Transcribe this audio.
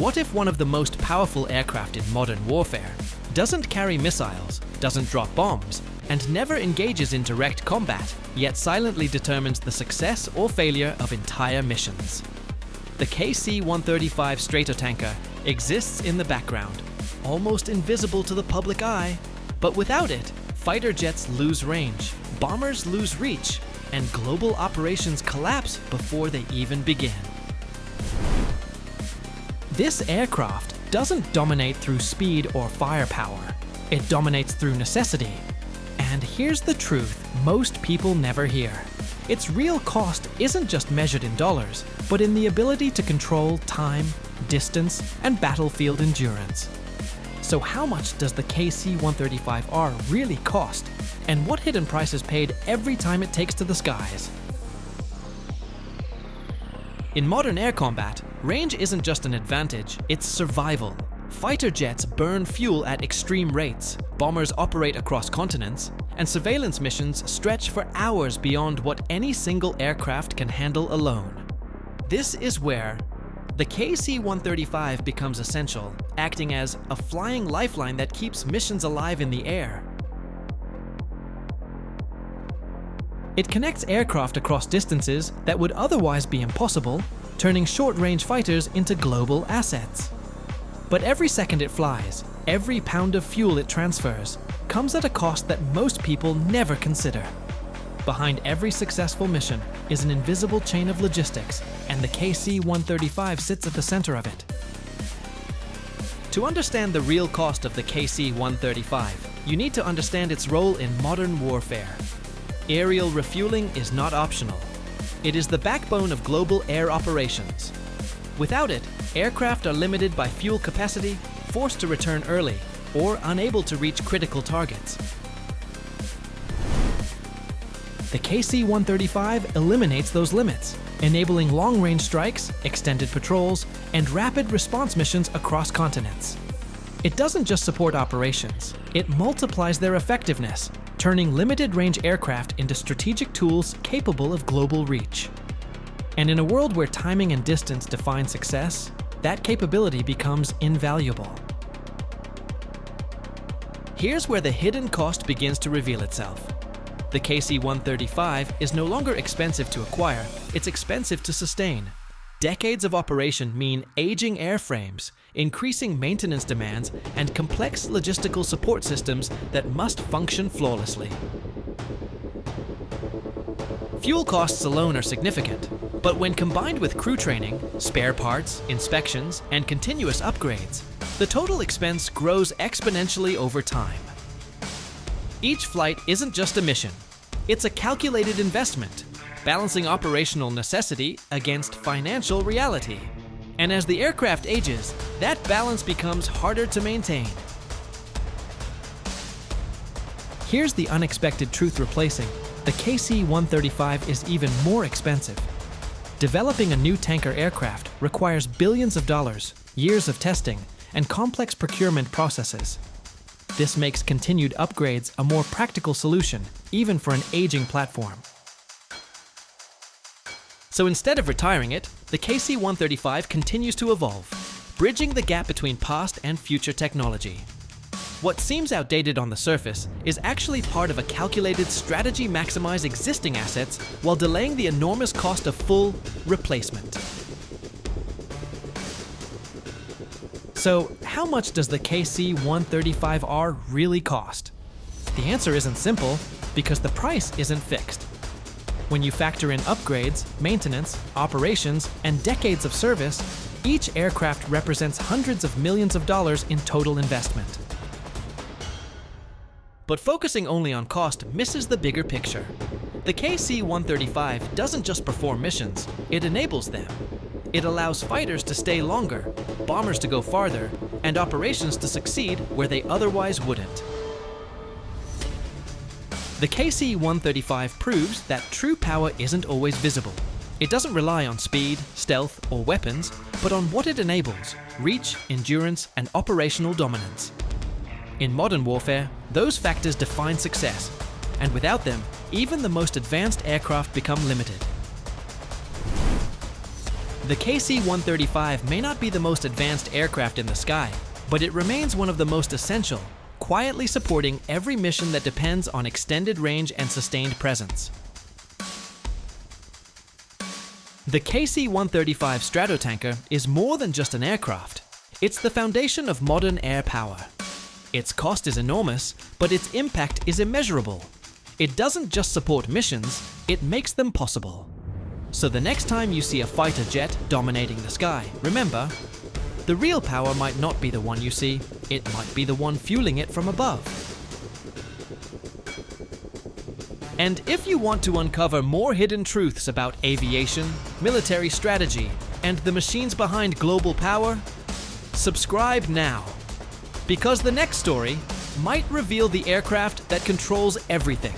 What if one of the most powerful aircraft in modern warfare doesn't carry missiles, doesn't drop bombs, and never engages in direct combat, yet silently determines the success or failure of entire missions? The KC-135 Stratotanker exists in the background, almost invisible to the public eye. But without it, fighter jets lose range, bombers lose reach, and global operations collapse before they even begin. This aircraft doesn't dominate through speed or firepower. It dominates through necessity. And here's the truth most people never hear. Its real cost isn't just measured in dollars, but in the ability to control time, distance, and battlefield endurance. So how much does the KC-135R really cost? And what hidden price is paid every time it takes to the skies? In modern air combat, range isn't just an advantage, it's survival. Fighter jets burn fuel at extreme rates, bombers operate across continents, and surveillance missions stretch for hours beyond what any single aircraft can handle alone. This is where the KC-135 becomes essential, acting as a flying lifeline that keeps missions alive in the air. It connects aircraft across distances that would otherwise be impossible, turning short-range fighters into global assets. But every second it flies, every pound of fuel it transfers, comes at a cost that most people never consider. Behind every successful mission is an invisible chain of logistics, and the KC-135 sits at the center of it. To understand the real cost of the KC-135, you need to understand its role in modern warfare. Aerial refueling is not optional. It is the backbone of global air operations. Without it, aircraft are limited by fuel capacity, forced to return early, or unable to reach critical targets. The KC-135 eliminates those limits, enabling long-range strikes, extended patrols, and rapid response missions across continents. It doesn't just support operations, it multiplies their effectiveness, turning limited-range aircraft into strategic tools capable of global reach. And in a world where timing and distance define success, that capability becomes invaluable. Here's where the hidden cost begins to reveal itself. The KC-135 is no longer expensive to acquire, it's expensive to sustain. Decades of operation mean aging airframes, increasing maintenance demands, and complex logistical support systems that must function flawlessly. Fuel costs alone are significant, but when combined with crew training, spare parts, inspections, and continuous upgrades, the total expense grows exponentially over time. Each flight isn't just a mission, it's a calculated investment, balancing operational necessity against financial reality. And as the aircraft ages, that balance becomes harder to maintain. Here's the unexpected truth replacing. The KC-135 is even more expensive. Developing a new tanker aircraft requires billions of dollars, years of testing, and complex procurement processes. This makes continued upgrades a more practical solution, even for an aging platform. So instead of retiring it, the KC-135 continues to evolve, bridging the gap between past and future technology. What seems outdated on the surface is actually part of a calculated strategy to maximize existing assets while delaying the enormous cost of full replacement. So, how much does the KC-135R really cost? The answer isn't simple, because the price isn't fixed. When you factor in upgrades, maintenance, operations, and decades of service, each aircraft represents hundreds of millions of dollars in total investment. But focusing only on cost misses the bigger picture. The KC-135 doesn't just perform missions, it enables them. It allows fighters to stay longer, bombers to go farther, and operations to succeed where they otherwise wouldn't. The KC-135 proves that true power isn't always visible. It doesn't rely on speed, stealth, or weapons, but on what it enables: reach, endurance, and operational dominance. In modern warfare, those factors define success, and without them, even the most advanced aircraft become limited. The KC-135 may not be the most advanced aircraft in the sky, but it remains one of the most essential, quietly supporting every mission that depends on extended range and sustained presence. The KC-135 Stratotanker is more than just an aircraft. It's the foundation of modern air power. Its cost is enormous, but its impact is immeasurable. It doesn't just support missions, it makes them possible. So the next time you see a fighter jet dominating the sky, remember, the real power might not be the one you see, it might be the one fueling it from above. And if you want to uncover more hidden truths about aviation, military strategy, and the machines behind global power, subscribe now. Because the next story might reveal the aircraft that controls everything.